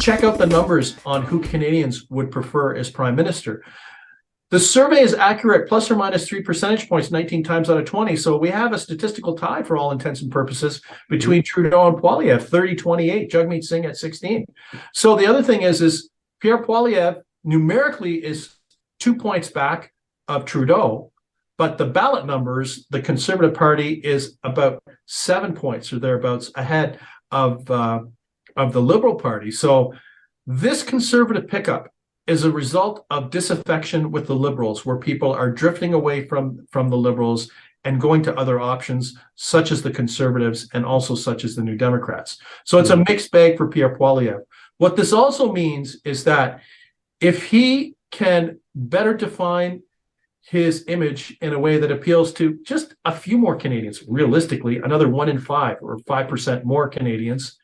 check out the numbers on who Canadians would prefer as prime minister. The survey is accurate, plus or minus 3 percentage points, 19 times out of 20. So we have a statistical tie for all intents and purposes between Trudeau and Poilievre, 30-28, Jagmeet Singh at 16. So the other thing is Pierre Poilievre numerically is 2 points back of Trudeau, but the ballot numbers, the Conservative Party is about 7 points or thereabouts ahead of the Liberal Party. So this Conservative pickup is a result of disaffection with the Liberals, where people are drifting away from the Liberals and going to other options, such as the Conservatives and also such as the New Democrats. So it's a mixed bag for Pierre Poilievre. What this also means is that if he can better define his image in a way that appeals to just a few more Canadians, realistically, another 1 in 5 or 5% more Canadians,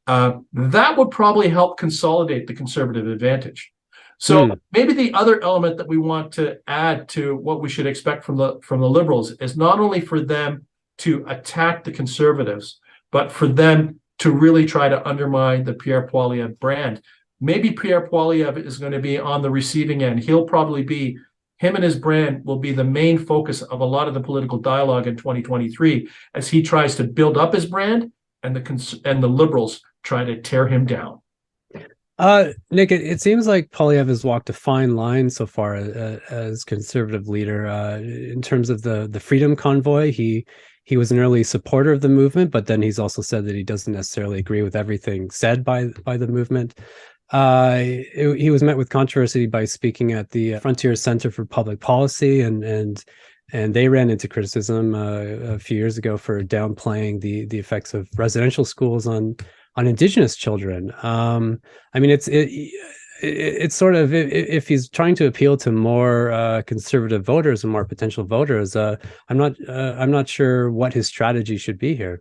that would probably help consolidate the Conservative advantage. So maybe the other element that we want to add to what we should expect from the Liberals is not only for them to attack the Conservatives, but for them to really try to undermine the Pierre Poilievre brand. Maybe Pierre Poilievre is going to be on the receiving end. He'll probably be, him and his brand will be the main focus of a lot of the political dialogue in 2023 as he tries to build up his brand and the Liberals try to tear him down. Nick, it seems like Poilievre has walked a fine line so far as Conservative leader. In terms of the Freedom Convoy, he was an early supporter of the movement, but then he's also said that he doesn't necessarily agree with everything said by the movement. He was met with controversy by speaking at the Frontier Center for Public Policy, and they ran into criticism a few years ago for downplaying the effects of residential schools on Indigenous children. I mean, it's sort of, if he's trying to appeal to more conservative voters and more potential voters, I'm not sure what his strategy should be here.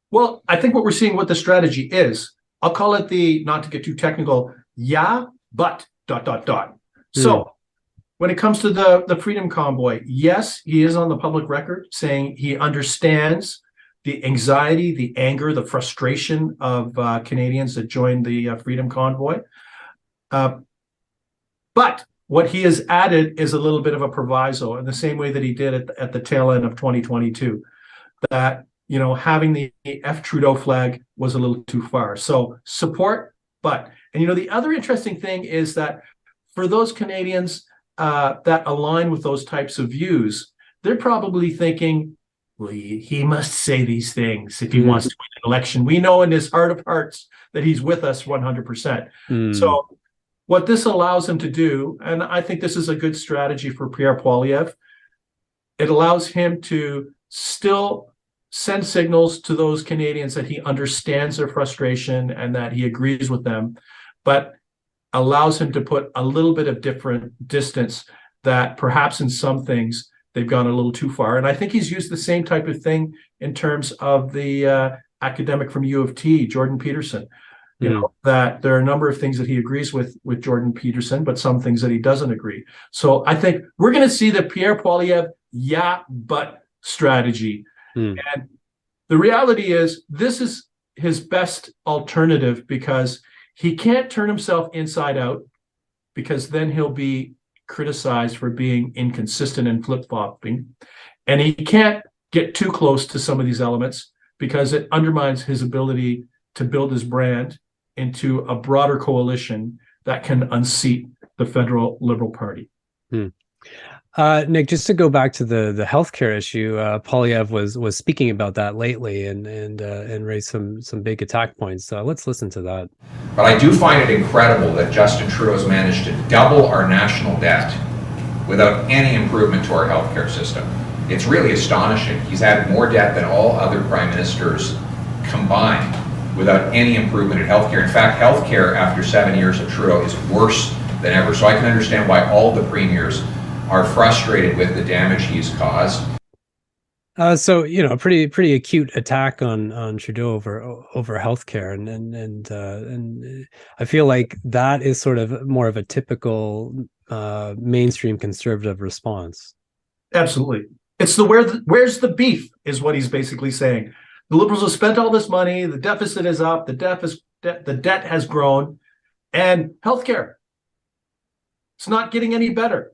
Well, I think what we're seeing what the strategy is, I'll call it the, not to get too technical, yeah, but ... So when it comes to the Freedom Convoy, yes, he is on the public record saying he understands the anxiety, the anger, the frustration of Canadians that joined the Freedom Convoy. But what he has added is a little bit of a proviso in the same way that he did at the tail end of 2022, that, you know, having the F Trudeau flag was a little too far. So support, but, and, you know, the other interesting thing is that for those Canadians that align with those types of views, they're probably thinking, well, he must say these things if he wants to win an election. We know in his heart of hearts that he's with us 100%. So what this allows him to do, and I think this is a good strategy for Pierre Poilievre, it allows him to still send signals to those Canadians that he understands their frustration and that he agrees with them, but allows him to put a little bit of different distance that perhaps in some things they've gone a little too far. And I think he's used the same type of thing in terms of the academic from U of T, Jordan Peterson. You know, that there are a number of things that he agrees with Jordan Peterson, but some things that he doesn't agree. So I think we're going to see the Pierre Poilievre yeah, but strategy. And the reality is this is his best alternative because he can't turn himself inside out, because then he'll be criticized for being inconsistent and flip-flopping, and he can't get too close to some of these elements because it undermines his ability to build his brand into a broader coalition that can unseat the federal Liberal Party. Nick, just to go back to the healthcare issue, Poilievre was speaking about that lately and raised some big attack points. Let's listen to that. But I do find it incredible that Justin Trudeau's managed to double our national debt without any improvement to our healthcare system. It's really astonishing. He's added more debt than all other prime ministers combined without any improvement in healthcare. In fact, healthcare after 7 years of Trudeau is worse than ever. So I can understand why all the premiers are frustrated with the damage he's caused. So, you know, pretty acute attack on Trudeau over healthcare, and I feel like that is sort of more of a typical mainstream conservative response. Absolutely, it's where's the beef is what he's basically saying. The Liberals have spent all this money. The deficit is up. The debt debt. The debt has grown, and healthcare, it's not getting any better.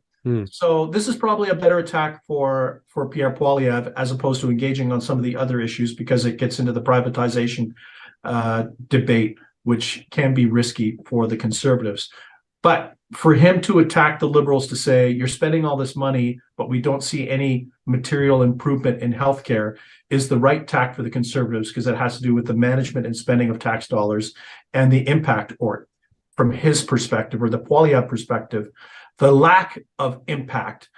So this is probably a better attack for Pierre Poilievre, as opposed to engaging on some of the other issues, because it gets into the privatization debate, which can be risky for the Conservatives. But for him to attack the Liberals, to say you're spending all this money, but we don't see any material improvement in healthcare, is the right tack for the Conservatives, because it has to do with the management and spending of tax dollars and the impact, or from his perspective, or the Poilievre perspective, the lack of impact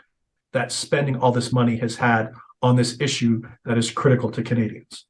that spending all this money has had on this issue that is critical to Canadians.